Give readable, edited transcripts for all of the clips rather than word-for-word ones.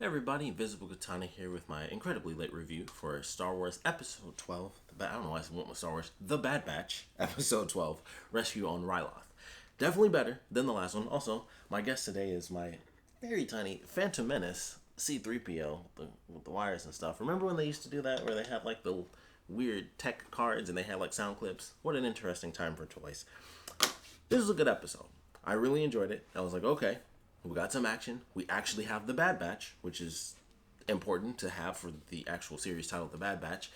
Hey everybody, Invisiblekatana here with my incredibly late review for Star Wars Episode 12. I don't know why I went with Star Wars. The Bad Batch, Episode 12, Rescue on Ryloth. Definitely better than the last one. Also, my guest today is my very tiny Phantom Menace C3PO with the wires and stuff. Remember when they used to do that where they had like the weird tech cards and they had like sound clips? What an interesting time for toys. This was a good episode. I really enjoyed it. I was like, okay, we got some action. We actually have the Bad Batch, which is important to have for the actual series title, The Bad Batch.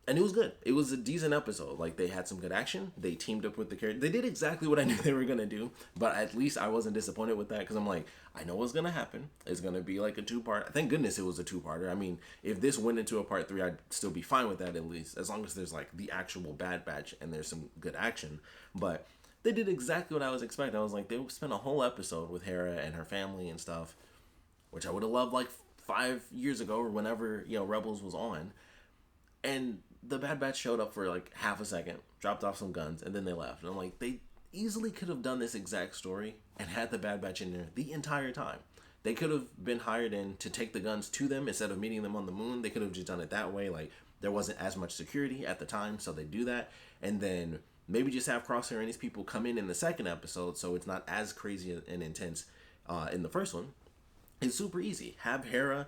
And it was good. It was a decent episode. Like, they had some good action. They teamed up with the character. They did exactly what I knew they were going to do. But at least I wasn't disappointed with that because I'm like, I know what's going to happen. It's going to be like a two-part. Thank goodness it was a two-parter. I mean, if this went into a part 3, I'd still be fine with that at least. As long as there's like the actual Bad Batch and there's some good action. But they did exactly what I was expecting. I was like, they spent a whole episode with Hera and her family and stuff, which I would have loved like 5 years ago or whenever, Rebels was on. And the Bad Batch showed up for like half a second, dropped off some guns, and then they left. And I'm like, they easily could have done this exact story and had the Bad Batch in there the entire time. They could have been hired in to take the guns to them instead of meeting them on the moon. They could have just done it that way. Like, there wasn't as much security at the time, so they do that. And then maybe just have Crosshair and these people come in the second episode so it's not as crazy and intense in the first one. It's super easy. Have Hera,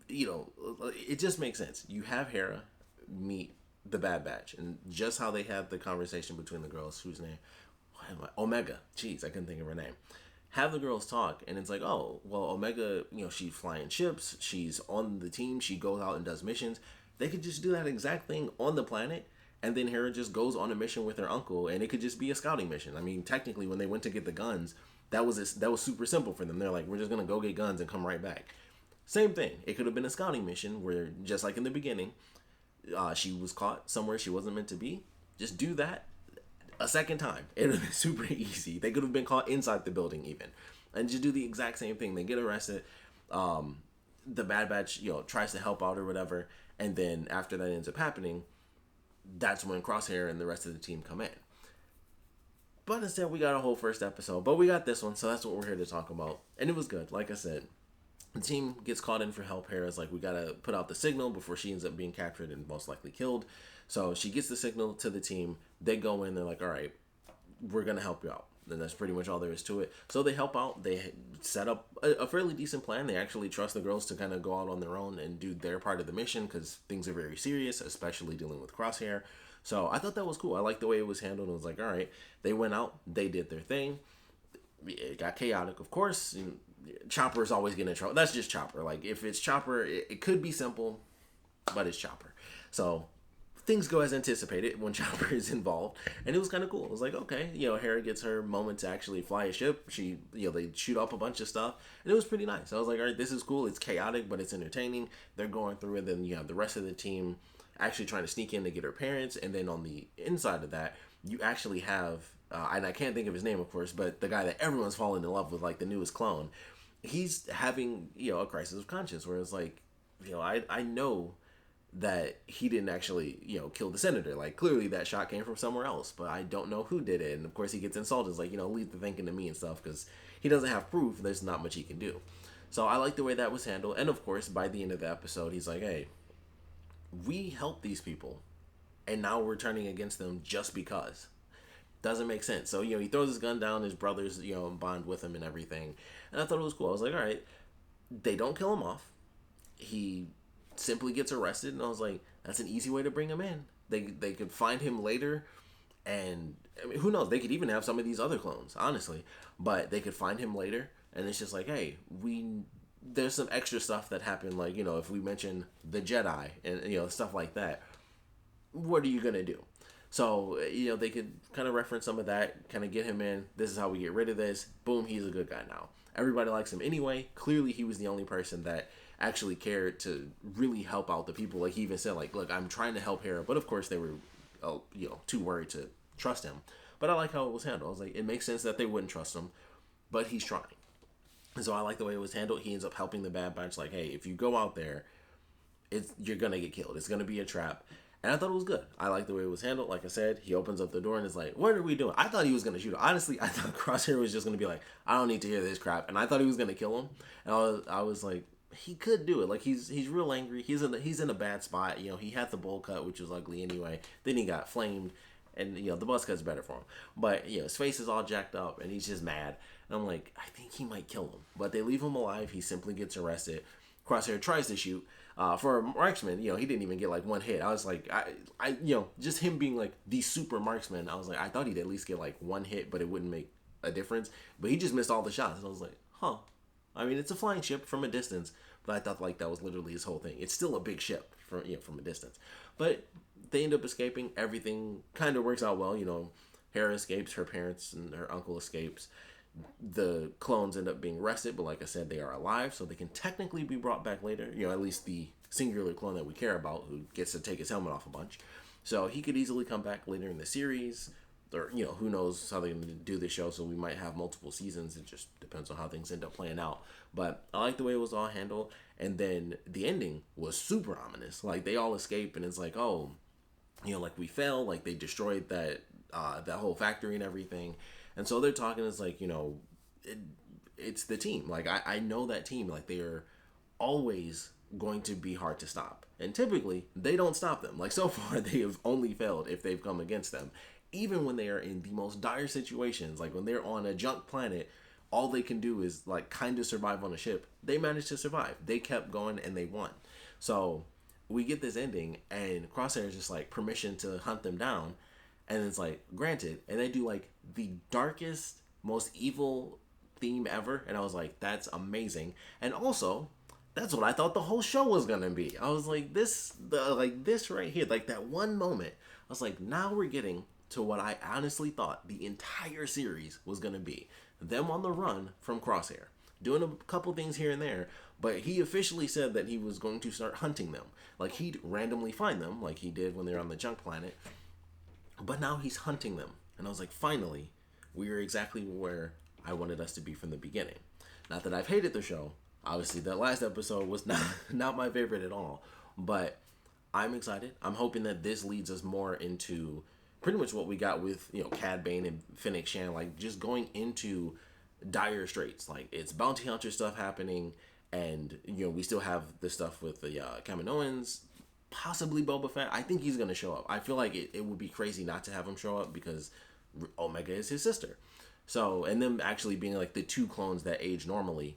it just makes sense. You have Hera meet the Bad Batch, and just how they had the conversation between the girls, whose name, what am I? Omega. Jeez, I couldn't think of her name. Have the girls talk, and it's like, oh, well, Omega, she's flying ships, she's on the team, she goes out and does missions. They could just do that exact thing on the planet, and then Hera just goes on a mission with her uncle, and it could just be a scouting mission. I mean, technically, when they went to get the guns, that was super simple for them. They're like, we're just gonna go get guns and come right back. Same thing. It could have been a scouting mission where, just like in the beginning, she was caught somewhere she wasn't meant to be. Just do that a second time. It would have been super easy. They could have been caught inside the building even, and just do the exact same thing. They get arrested. The Bad Batch, tries to help out or whatever, and then after that ends up happening, that's when Crosshair and the rest of the team come in. But instead, we got a whole first episode. But we got this one, so that's what we're here to talk about. And it was good. Like I said, the team gets called in for help. Hera's like, we gotta put out the signal before she ends up being captured and most likely killed. So she gets the signal to the team. They go in. They're like, all right, we're gonna help you out. And that's pretty much all there is to it. So they help out. They set up a fairly decent plan. They actually trust the girls to kind of go out on their own and do their part of the mission because things are very serious, especially dealing with Crosshair. So I thought that was cool. I liked the way it was handled. It was like, all right, they went out, they did their thing. It got chaotic, of course. Chopper is always getting in trouble. That's just Chopper. Like, if it's Chopper, it could be simple, but it's Chopper. So things go as anticipated when Chopper is involved, and it was kind of cool. It was like, okay, Hera gets her moment to actually fly a ship. She, they shoot up a bunch of stuff, and it was pretty nice. I was like, all right, this is cool. It's chaotic, but it's entertaining. They're going through it. Then you have the rest of the team actually trying to sneak in to get her parents, and then on the inside of that, you actually have, and I can't think of his name, of course, but the guy that everyone's falling in love with, like the newest clone. He's having, a crisis of conscience where it's like, I know that he didn't actually, kill the senator. Like, clearly that shot came from somewhere else, but I don't know who did it. And of course he gets insulted. It's like, leave the thinking to me and stuff, because he doesn't have proof. There's not much he can do. So I like the way that was handled. And of course, by the end of the episode, he's like, hey, we helped these people, and now we're turning against them just because. Doesn't make sense. So, he throws his gun down, his brothers, bond with him and everything. And I thought it was cool. I was like, all right, they don't kill him off. He simply gets arrested, and I was like, that's an easy way to bring him in. They could find him later, and I mean, who knows? They could even have some of these other clones, honestly. But they could find him later, and it's just like, hey, there's some extra stuff that happened, like, if we mention the Jedi and, stuff like that, what are you going to do? So, they could kind of reference some of that, kind of get him in. This is how we get rid of this. Boom, he's a good guy now. Everybody likes him anyway. Clearly, he was the only person that actually cared to really help out the people. Like, he even said, like, look, I'm trying to help Hera. But, of course, they were, too worried to trust him. But I like how it was handled. I was like, it makes sense that they wouldn't trust him, but he's trying. And so I like the way it was handled. He ends up helping the Bad Batch. Like, hey, if you go out there, you're going to get killed. It's going to be a trap. And I thought it was good. I like the way it was handled. Like I said, he opens up the door and is like, what are we doing? I thought he was going to shoot him. Honestly, I thought Crosshair was just going to be like, I don't need to hear this crap. And I thought he was going to kill him. And I was like, he could do it. Like he's real angry. He's in a bad spot. You know, he had the bowl cut, which was ugly anyway. Then he got flamed, and you know the buzz cut's better for him. But you know his face is all jacked up, and he's just mad. And I'm like, I think he might kill him, but they leave him alive. He simply gets arrested. Crosshair tries to shoot. For a marksman, you know, he didn't even get like one hit. I was like, you know, just him being like the super marksman. I was like, I thought he'd at least get like one hit, but it wouldn't make a difference. But he just missed all the shots. And I was like, huh. I mean, it's a flying ship from a distance, but I thought like that was literally his whole thing. It's still a big ship from, you know, from a distance. But they end up escaping. Everything kind of works out well. You know, Hera escapes. Her parents and her uncle escapes. The clones end up being arrested, but like I said, they are alive, so they can technically be brought back later. You know, at least the singular clone that we care about, who gets to take his helmet off a bunch. So he could easily come back later in the series, or you know, who knows how they're going to do the show. So we might have multiple seasons. It just depends on how things end up playing out. But I like the way it was all handled, and then the ending was super ominous. Like they all escape, and it's like, oh, you know, like we fell, like they destroyed that whole factory and everything. And so they're talking, it's like, you know, it's the team. Like, I know that team. Like, they are always going to be hard to stop. And typically, they don't stop them. Like, so far, they have only failed if they've come against them. Even when they are in the most dire situations, like when they're on a junk planet, all they can do is, like, kind of survive on a ship. They managed to survive. They kept going, and they won. So, we get this ending, and Crosshair is just, like, permission to hunt them down. And it's like, granted, and they do like the darkest, most evil theme ever. And I was like, that's amazing. And also, that's what I thought the whole show was gonna be. I was like, this right here, like that one moment. I was like, now we're getting to what I honestly thought the entire series was gonna be. Them on the run from Crosshair, doing a couple things here and there. But he officially said that he was going to start hunting them. Like he'd randomly find them, like he did when they were on the junk planet. But now he's hunting them. And I was like, finally, we are exactly where I wanted us to be from the beginning. Not that I've hated the show. Obviously, that last episode was not my favorite at all. But I'm excited. I'm hoping that this leads us more into pretty much what we got with, you know, Cad Bane and Fennec Shan. Like, just going into dire straits. Like, it's bounty hunter stuff happening. And, you know, we still have the stuff with the Kaminoans. Possibly Boba Fett. I think he's going to show up. I feel like it would be crazy not to have him show up because Omega is his sister. So, and them actually being like the two clones that age normally,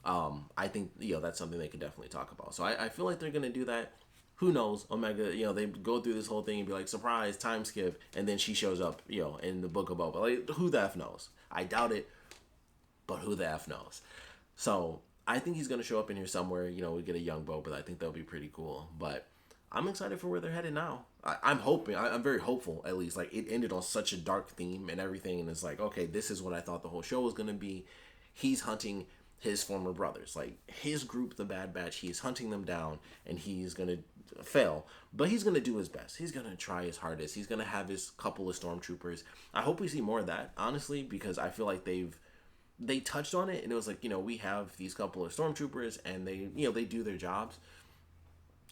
I think, you know, that's something they could definitely talk about. So I feel like they're going to do that. Who knows? Omega, you know, they go through this whole thing and be like, surprise, time skip, and then she shows up, you know, in the book of Boba. Like, who the F knows? I doubt it, but who the F knows? So, I think he's going to show up in here somewhere. You know, we get a young Boba. I think that'll be pretty cool. But I'm excited for where they're headed now. I'm hoping, I'm very hopeful at least. Like, it ended on such a dark theme and everything, and it's like, okay, this is what I thought the whole show was going to be. He's hunting his former brothers. Like, his group, the Bad Batch, he's hunting them down, and he's going to fail. But he's going to do his best. He's going to try his hardest. He's going to have his couple of stormtroopers. I hope we see more of that, honestly, because I feel like they touched on it, and it was like, you know, we have these couple of stormtroopers, and they, you know, they do their jobs.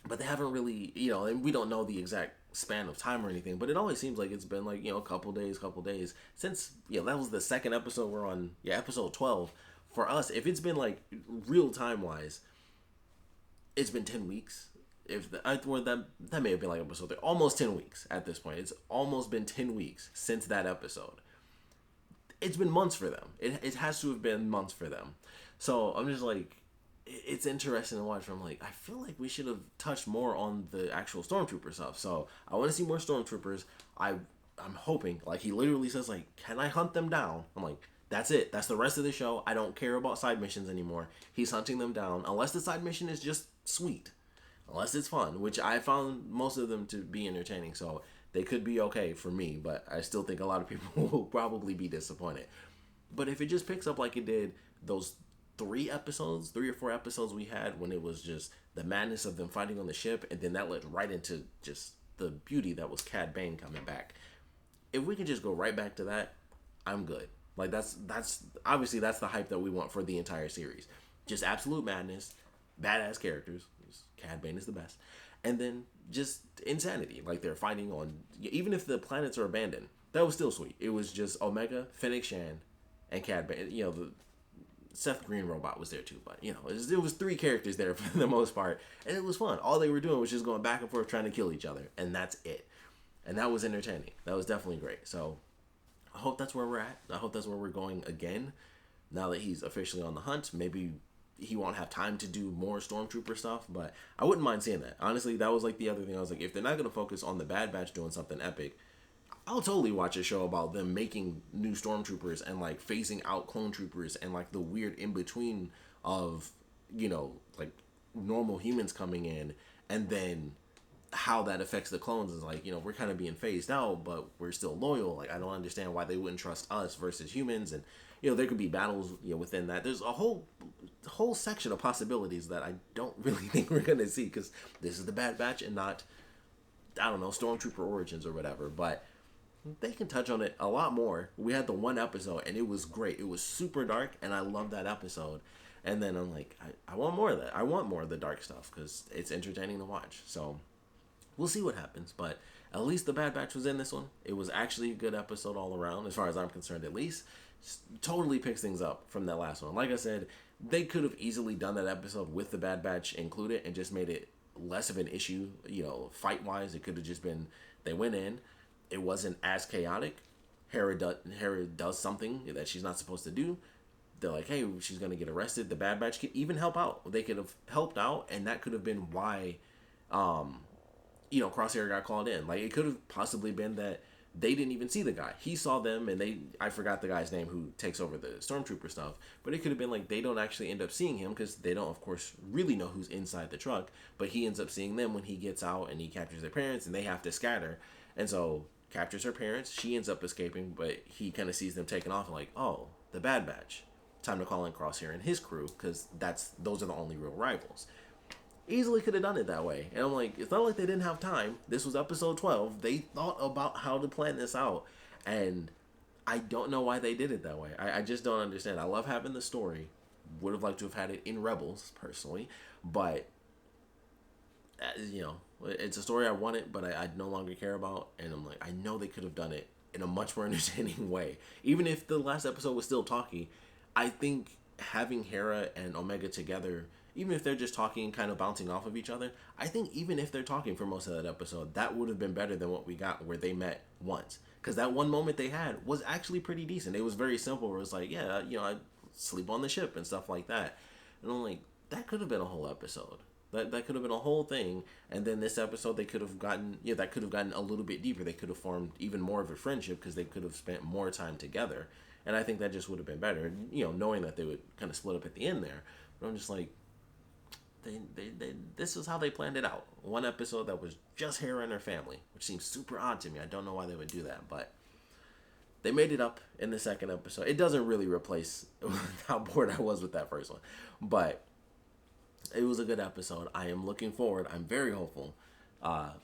But they haven't really, you know, and we don't know the exact span of time or anything, but it always seems like it's been like, you know, a couple days since, you know, that was the second episode we're on, episode 12. For us, if it's been like real time wise, it's been 10 weeks. If that may have been like episode 3, almost 10 weeks at this point. It's almost been 10 weeks since that episode. It's been months for them. It has to have been months for them. So I'm just like, it's interesting to watch. I'm like, I feel like we should have touched more on the actual stormtrooper stuff. So I want to see more stormtroopers. I'm hoping, like, he literally says, like, can I hunt them down? I'm like, that's it. That's the rest of the show. I don't care about side missions anymore. He's hunting them down, unless the side mission is just sweet, unless it's fun, which I found most of them to be entertaining. So they could be okay for me, but I still think a lot of people will probably be disappointed. But if it just picks up like it did those 3 or 4 episodes we had, when it was just the madness of them fighting on the ship, and then that led right into just the beauty that was Cad Bane coming back. If we can just go right back to that, I'm good. Like, that's obviously that's the hype that we want for the entire series. Just absolute madness, badass characters. Cad Bane is the best. And then just insanity. Like, they're fighting on, even if the planets are abandoned, that was still sweet. It was just Omega, Fennec Shan, and Cad Bane. You know, Seth Green Robot was there too, but it was 3 characters there for the most part, and it was fun. All they were doing was just going back and forth trying to kill each other, and that's it. And that was entertaining. That was definitely great. So I hope that's where we're at. I hope that's where we're going again. Now that he's officially on the hunt, maybe he won't have time to do more Stormtrooper stuff, but I wouldn't mind seeing that. Honestly, that was like the other thing. I was like, if they're not going to focus on the Bad Batch doing something epic, I'll totally watch a show about them making new Stormtroopers and like phasing out clone troopers and like the weird in between of, like normal humans coming in, and then how that affects the clones is like, we're kind of being phased out, but we're still loyal. Like, I don't understand why they wouldn't trust us versus humans. And, there could be battles, within that. There's a whole section of possibilities that I don't really think we're going to see, because this is the Bad Batch and not, I don't know, Stormtrooper Origins or whatever. But they can touch on it a lot more. We had the one episode and it was great. It was super dark and I loved that episode. And then I'm like, I want more of that. I want more of the dark stuff because it's entertaining to watch. So we'll see what happens. But at least the Bad Batch was in this one. It was actually a good episode all around, as far as I'm concerned, at least. Totally picks things up from that last one. Like I said, they could have easily done that episode with the Bad Batch included and just made it less of an issue, fight-wise. It could have just been, they went in. It wasn't as chaotic. Hera does something that she's not supposed to do. They're like, hey, she's going to get arrested. The Bad Batch could even help out. They could have helped out, and that could have been why, Crosshair got called in. Like, it could have possibly been that they didn't even see the guy. He saw them, and I forgot the guy's name who takes over the Stormtrooper stuff, but it could have been like they don't actually end up seeing him because they don't, of course, really know who's inside the truck, but he ends up seeing them when he gets out and he captures their parents, and they have to scatter. And so captures her parents, she ends up escaping, but he kind of sees them taking off and like, oh, the Bad Batch. Time to call in Crosshair and his crew, because those are the only real rivals. Easily could have done it that way. And I'm like, it's not like they didn't have time. This was episode 12. They thought about how to plan this out. And I don't know why they did it that way. I just don't understand. I love having the story. Would have liked to have had it in Rebels, personally. But, it's a story I wanted, but I no longer care about. And I'm like, I know they could have done it in a much more entertaining way. Even if the last episode was still talky, I think having Hera and Omega together, even if they're just talking and kind of bouncing off of each other, I think even if they're talking for most of that episode, that would have been better than what we got where they met once. Because that one moment they had was actually pretty decent. It was very simple where it was like, yeah, I sleep on the ship and stuff like that. And I'm like, that could have been a whole episode. That could have been a whole thing. And then this episode, they could have gotten, that could have gotten a little bit deeper. They could have formed even more of a friendship because they could have spent more time together. And I think that just would have been better, knowing that they would kind of split up at the end there. But I'm just like, this is how they planned it out. One episode that was just Hera and her family, which seems super odd to me. I don't know why they would do that, but they made it up in the second episode. It doesn't really replace how bored I was with that first one, but it was a good episode. I am looking forward. I'm very hopeful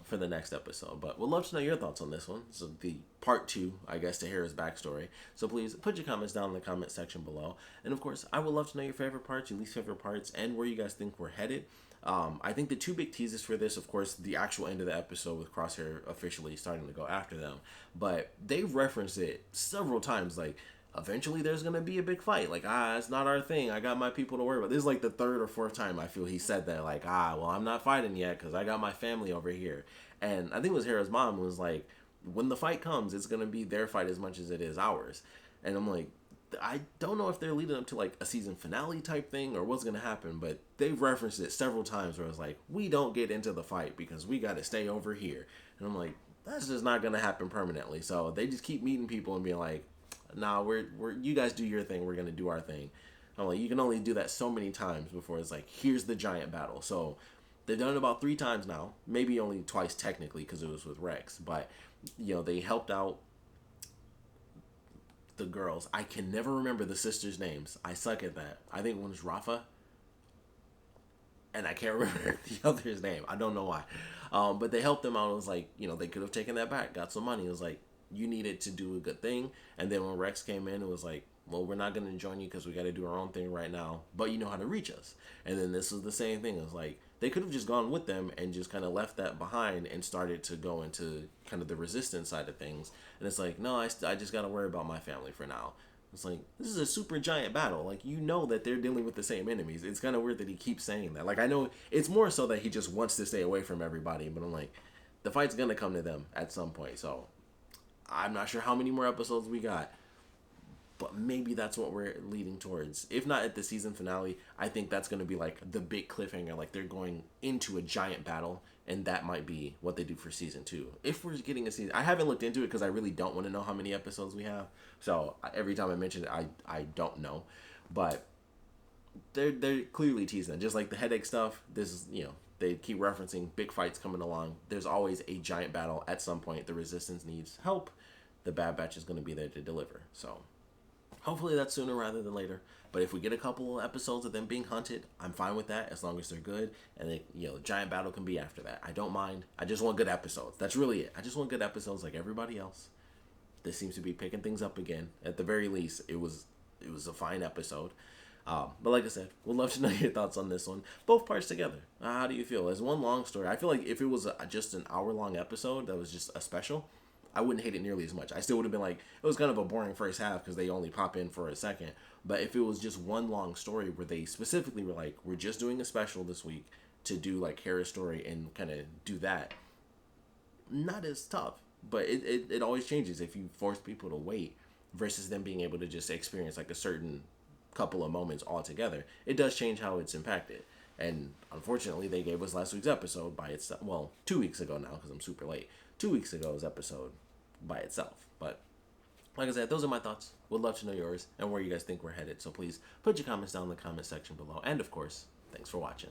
for the next episode, but we'd love to know your thoughts on this one. So the part 2, I guess, to Hera's backstory. So please put your comments down in the comment section below. And of course, I would love to know your favorite parts, your least favorite parts, and where you guys think we're headed. I think the 2 big teases for this, of course, the actual end of the episode with Crosshair officially starting to go after them, but they've referenced it several times, like, eventually there's going to be a big fight. Like, it's not our thing. I got my people to worry about. This is like the 3rd or 4th time I feel he said that. Like, well, I'm not fighting yet because I got my family over here. And I think it was Hera's mom was like, when the fight comes, it's going to be their fight as much as it is ours. And I'm like, I don't know if they're leading up to like a season finale type thing or what's going to happen, but they've referenced it several times where it's like, we don't get into the fight because we got to stay over here. And I'm like, that's just not going to happen permanently. So they just keep meeting people and being like, nah, we're you guys do your thing, we're gonna do our thing. I'm like, you can only do that so many times before it's like, here's the giant battle. So they've done it about 3 times now, maybe only twice technically because it was with Rex, but they helped out the girls. I can never remember the sisters' names. I suck at that. I think one is Rafa, and I can't remember the other's name. I don't know why, but they helped them out. It was like, they could have taken that back, got some money. It was like, you needed to do a good thing. And then when Rex came in, it was like, well, we're not going to join you because we got to do our own thing right now, but you know how to reach us. And then this was the same thing. It was like, they could have just gone with them and just kind of left that behind and started to go into kind of the resistance side of things. And it's like, no, I just got to worry about my family for now. It's like, this is a super giant battle. Like, you know that they're dealing with the same enemies. It's kind of weird that he keeps saying that. Like, I know it's more so that he just wants to stay away from everybody, but I'm like, the fight's gonna come to them at some point. So I'm not sure how many more episodes we got, but maybe that's what we're leading towards. If not at the season finale, I think that's going to be like the big cliffhanger. Like they're going into a giant battle, and that might be what they do for season 2. If we're getting a season, I haven't looked into it because I really don't want to know how many episodes we have. So every time I mention it, I don't know, but they're clearly teasing it. Just like the headache stuff. This is, they keep referencing big fights coming along. There's always a giant battle at some point. The Resistance needs help. The Bad Batch is going to be there to deliver. So hopefully that's sooner rather than later. But if we get a couple episodes of them being hunted, I'm fine with that as long as they're good. And the giant battle can be after that. I don't mind. I just want good episodes. That's really it. I just want good episodes like everybody else. This seems to be picking things up again. At the very least, it was a fine episode. But like I said, we'd love to know your thoughts on this one. Both parts together. How do you feel? As one long story, I feel like if it was just an hour-long episode that was just a special, I wouldn't hate it nearly as much. I still would have been like, it was kind of a boring first half because they only pop in for a second. But if it was just one long story where they specifically were like, we're just doing a special this week to do like Hera's story and kind of do that, not as tough. But it always changes if you force people to wait versus them being able to just experience like a certain couple of moments all together. It does change how it's impacted. And unfortunately, they gave us last week's episode by itself. Well, 2 weeks ago now because I'm super late. 2 weeks ago's episode by itself. But like I said, those are my thoughts. Would love to know yours and where you guys think we're headed. So please put your comments down in the comment section below. And of course, thanks for watching.